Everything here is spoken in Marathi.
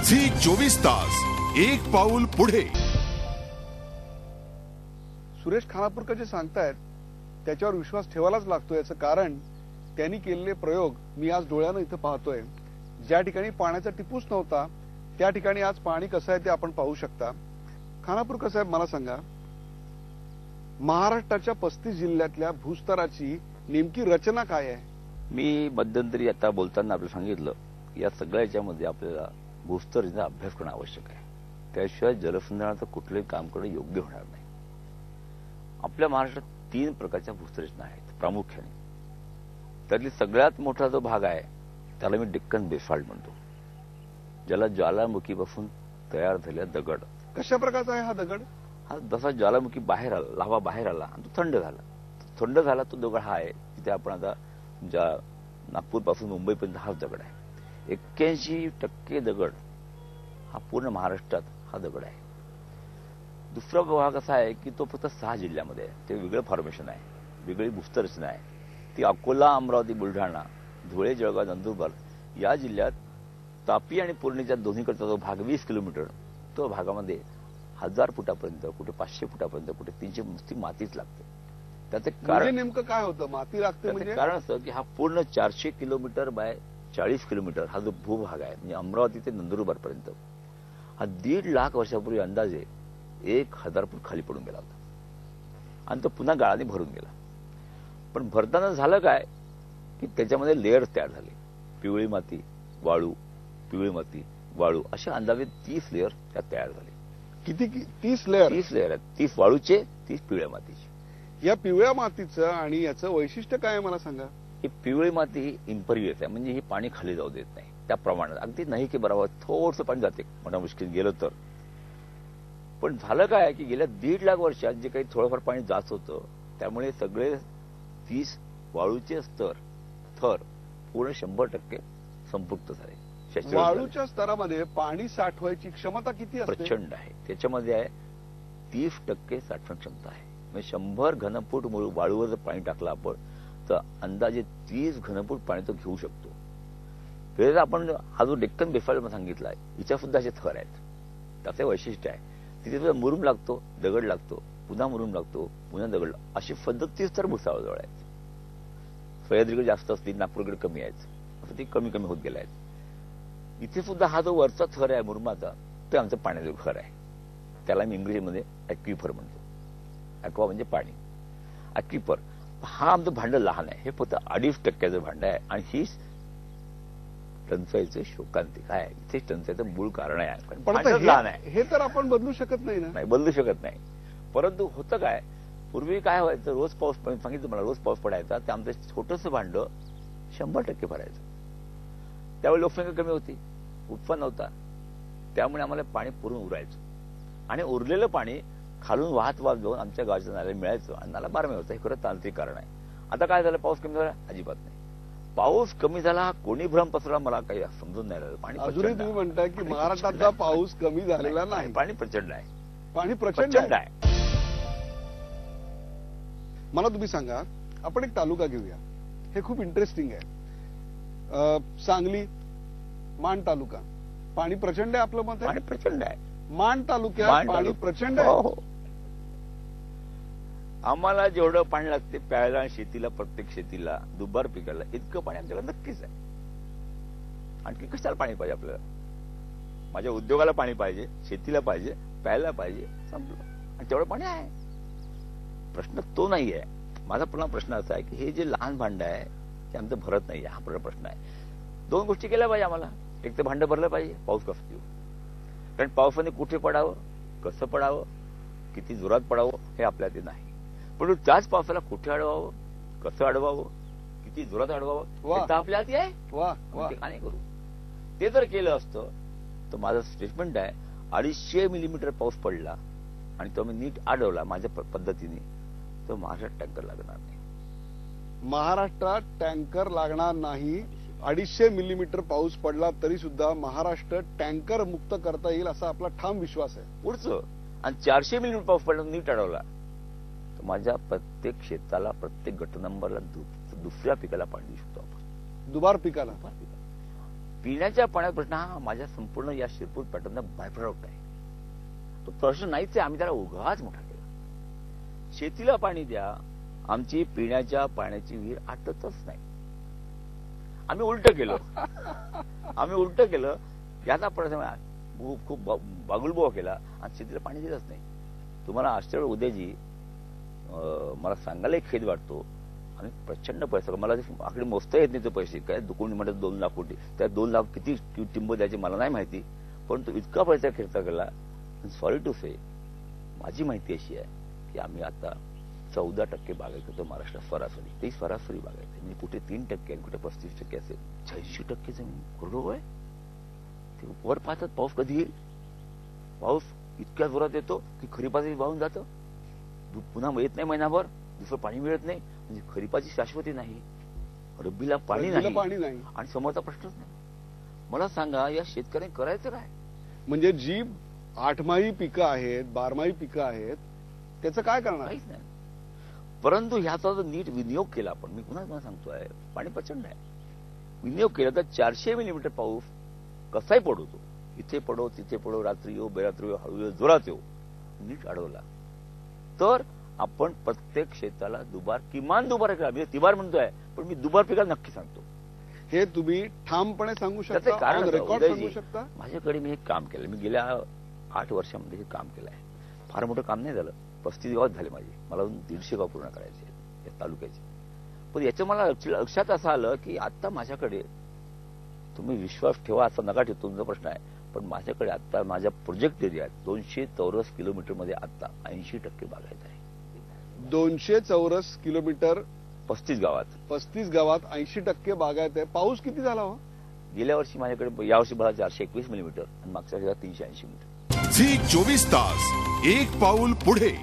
झी 24 तास एक पाऊल पुढे। सुरेश खानापूरकर जे सांगतायत त्याच्यावर विश्वास ठेवायलाच लागतो। याचं कारण त्यांनी केलेले प्रयोग मी आज डोळ्यानं इथं पाहतोय। ज्या ठिकाणी पाण्याचा टिपूस नव्हता त्या ठिकाणी आज पाणी कसं आहे ते आपण पाहू शकता। खानापूरकर साहेब, मला सांगा, महाराष्ट्राच्या 35 जिल्ह्यातल्या भूस्तराची नेमकी रचना काय आहे? मी मध्यंतरी आता बोलताना आपल्याला सांगितलं की या सगळ्याच्यामध्ये आपल्याला भूस्तराचा अभ्यास करणं आवश्यक आहे। त्याशिवाय जलसंधारणाचं कुठलंही काम करणं योग्य होणार नाही। आपल्या महाराष्ट्रात 3 प्रकारच्या भूस्तररचना आहेत प्रामुख्याने। त्यातली सगळ्यात मोठा जो भाग आहे त्याला मी डेक्कन बेसाल्ट म्हणतो, ज्याला ज्वालामुखीपासून तयार झालेला दगड। कशा प्रकारचा आहे हा दगड? हा जसा ज्वालामुखी बाहेर आला, लावा बाहेर आला आणि तो थंड झाला तो दगड हा आहे। तिथे आपण आता ज्या नागपूरपासून मुंबईपर्यंत हाच दगड आहे। 81% दगड हा पूर्ण महाराष्ट्रात हा दगड आहे। दुसरा भाग असा आहे की तो फक्त 6 जिल्ह्यामध्ये आहे। ते वेगळं फॉर्मेशन आहे, वेगळी भूस्तररचना आहे। ती अकोला, अमरावती, बुलढाणा, धुळे, जळगाव, नंदुरबार या जिल्ह्यात तापी आणि पूर्णेच्या दोन्हीकडचा जो भाग 20 किलोमीटर, तो भागामध्ये 1000 फुटापर्यंत, कुठे 500 फुटापर्यंत, कुठे 300 नुसती मातीच लागते। त्याचे कारण नेमकं काय होतं? माती लागते म्हणजे कारण असं की हा पूर्ण 400 किलोमीटर बाय 40 किलोमीटर हा जो भूभाग आहे, म्हणजे अमरावती ते नंदुरबार पर्यंत, हा 1.5 लाख वर्षापूर्वी अंदाजे 1000 फूट खाली पडून गेला होता आणि तो पुन्हा गाळाने भरून गेला। पण भरताना झालं काय की त्याच्यामध्ये लेयर्स तयार झाले। पिवळी माती, वाळू, पिवळी माती, वाळू, अशा अंदाजे 30 लेयर त्यात तयार झाले। किती? 30 लेयर? 30 लेयर आहेत, 30 वाळूचे, 30 पिवळ्या मातीचे। या पिवळ्या मातीचं आणि याचं वैशिष्ट्य काय आहे मला सांगा? ही पिवळी माती ही इम्परियस आहे, म्हणजे ही पाणी खाली जाऊ देत नाही त्या प्रमाणात। अगदी नाही की बरोबर थोडंसं पाणी जाते म्हणा मुश्किल गेलं तर। पण झालं काय की गेल्या 1.5 लाख वर्षात जे काही थोडंफार पाणी जात होतं त्यामुळे सगळे 30 वाळूचे थर पूर्ण 100% संपृक्त झाले। वाळूच्या स्तरामध्ये पाणी साठवायची क्षमता किती असते? प्रचंड आहे। त्याच्यामध्ये आहे 30% साठवण क्षमता आहे। म्हणजे 100 घनफूट वाळूवर जर पाणी टाकलं आपण तर अंदाजे 30 घनफूट पाणी तो घेऊ शकतो। तर आपण हा जो डेक्कन बेसाल्ट सांगितला आहे हिच्या सुद्धा असे थर आहेत। त्याचे वैशिष्ट्य आहे तिथे सुद्धा मुरुम लागतो, दगड लागतो, पुन्हा मुरुम लागतो, पुन्हा दगड, अशी 37 थर भुसावळजवळ आहेत। सह्याद्रीकडे जास्त असतील, नागपूरकडे कमी आहेत, असं ते कमी कमी होत गेले आहेत। इथे सुद्धा हा जो वरचा थर आहे मुरुमाचा ते आमचं पाण्याचं घर आहे। त्याला मी इंग्रजीमध्ये ॲक्विफर म्हणतो। ॲक्वा म्हणजे पाणी, ॲक्विफर। हा आमचं भांडं लहान आहे, हे फक्त 2.5% भांडं आहे आणि ही टंचाईचं शोकांतिक आहे। इथे टंचाईचं मूळ कारण आहे, पण लहान आहे। हे तर आपण बदलू शकत नाही ना? नाही, बदलू शकत नाही। परंतु होतं काय, पूर्वी काय व्हायचं, रोज पाऊस सांगितलं मला, रोज पाऊस पडायचा, ते आमचं छोटंसं भांडं 100% भरायचं। त्यावेळी लोकसंख्या कमी होती, उत्पन्न नव्हता, त्यामुळे आम्हाला पाणी पुरून उरायचं आणि उरलेलं पाणी खालून वाहत जाऊन आमच्या गावाच्या नाल्याला मिळायचं आणि नाला बारमे होता। हे खरं तांत्रिक कारण आहे। आता काय झालं, पाऊस कमी झाला? अजिबात नाही। पाऊस कमी झाला, कोणी भ्रम पसरला मला काही समजून नाही राहिलं। पाणी अजूनही तुम्ही म्हणताय की महाराष्ट्राचा पाऊस कमी झालेला नाही? पाणी प्रचंड आहे, पाणी प्रचंड आहे। मला तुम्ही सांगा, आपण एक तालुका घेऊया, हे खूप इंटरेस्टिंग आहे। सांगली, माण तालुका, पाणी प्रचंड आहे आपलं मत आहे? पाणी प्रचंड आहे माण तालुक्यात, पाणी प्रचंड आहे। आम्हाला जेवढं पाणी लागते प्यायला, शेतीला, प्रत्येक शेतीला, दुबार पिकाला, इतकं पाणी आमच्याकडे नक्कीच आहे। आणखी कशाला पाणी पाहिजे आपल्याला? माझ्या उद्योगाला पाणी पाहिजे, शेतीला पाहिजे, प्यायला पाहिजे, संपलं, आणि तेवढं पाणी आहे। प्रश्न तो नाही आहे। माझा पुन्हा प्रश्न असा आहे की हे जे लहान भांडं आहे ते आमचं भरत नाही, हा प्रश्न आहे। 2 गोष्टी केल्या पाहिजे आम्हाला। एक तर भांडं भरलं पाहिजे, पाऊस कसं येऊ, कारण पावसाने कुठे पडावं, कसं पडावं, किती जोरात पडावं हे आपल्या ते नाही। पण त्याच पावसाला कुठे अडवावं, कसं अडवावं, किती जोरात अडवावं हे आपल्या हाती आहे। ते का नाही करू? ते जर केलं असतं तर माझं स्टेटमेंट आहे, 250 मिलीमीटर पाऊस पडला आणि तो मी नीट अडवला माझ्या पद्धतीने, तर महाराष्ट्रात टँकर लागणार नाही। महाराष्ट्रात टँकर लागणार नाही। 250 मिलीमीटर पाऊस पडला तरी सुद्धा महाराष्ट्र टँकर मुक्त करता येईल असा आपला ठाम विश्वास आहे। पुढचं, आणि 400 मिलीमीटर पाऊस पडला नीट अडवला तर माझ्या प्रत्येक शेताला, प्रत्येक गट नंबरला, दुसऱ्या पिकाला पाणी देऊ शकतो आपण। दुबार पिकाला पिण्याच्या पाण्याचा प्रश्न हा माझ्या संपूर्ण या शिरपूर पॅटर्नचा बाय प्रॉडक्ट आहे. तो प्रश्न नाहीच आहे, आम्ही त्याला उगाच मोठा केला. शेतीला पाणी द्या, आमची पिण्याच्या पाण्याची विहीर आटतच नाही. आम्ही उलट केलं. याचा प्रश्न खूप बागुलबोवा केला आणि शेतीला पाणी दिलंच नाही. तुम्हाला आश्चर्य उद्याजी मला सांगायला खेद वाटतो. आम्ही प्रचंड पैसा, मला आकडे मोजता येत नाही ते पैसे काय. कोणी म्हणतात 2 लाख कोटी, त्या 2 लाख किती टिंब द्यायचे मला नाही माहिती, परंतु इतका पैसा खर्च केला. सॉरी टू से, माझी माहिती अशी आहे की आम्ही आता 14% बागायत करतो महाराष्ट्रात सरासरी. ती सरासरी बागायत आहे, म्हणजे कुठे 3% आणि कुठे 35% असेल. 86% जमीन कोरडो आहे. ते वर पाहतात पाऊस कधी येईल. पाऊस इतक्या जोरात येतो की खरीपाचं वाहून जातं, पुन्हा येत नाही महिनाभर, दुसरं पाणी मिळत नाही. म्हणजे खरीपाची शाश्वती नाही, रब्बीला पाणी नाही आणि समोरचा प्रश्नच नाही. मला सांगा या शेतकऱ्यांनी करायचं काय? म्हणजे जी 8माही पिकं आहेत, 12माही पिकं आहेत, त्याचं काय करणार? काहीच नाही. परंतु ह्याचा जर नीट विनियोग केला आपण, मी पुन्हा तुम्हाला सांगतोय, पाणी प्रचंड आहे, विनियोग केला तर 400 मिलीमीटर पाऊस कसाही पडवतो. इथे पडो तिथे पडो, रात्री येऊ बेरात्री येऊ, हळू जोरात येऊ, नीट अडवला तर आपण प्रत्येक शेताला किमान दुबार केला. मी तिबार म्हणतोय, पण मी दुबार पिकाला नक्की सांगतो. हे तुम्ही ठामपणे सांगू शकता, कारण रेकॉर्ड सांगू शकता. माझ्याकडे मी हे काम केलं, मी गेल्या 8 वर्षामध्ये हे काम केलं आहे. फार मोठं काम नाही झालं, 35 गावात झाले माझे, मला 150 गाव पूर्ण करायचे या तालुक्याचे. पण याचं मला लक्षात असं आलं की आता माझ्याकडे, तुम्ही विश्वास ठेवा असा नका ठेवतो, तुमचा प्रश्न आहे, पण माझ्याकडे आता माझ्या प्रोजेक्ट एरियात 200 चौरस किलोमीटरमध्ये आता 80% बागायत आहे. 200 चौरस किलोमीटर 35 गावात 80% बागायत आहे. पाऊस किती झाला हो? गेल्या वर्षी माझ्याकडे, यावर्षी 421 मिलीमीटर आणि मागच्या वर्षी 380 मिलीमीटर. झी 24 तास, एक पाऊल पुढे.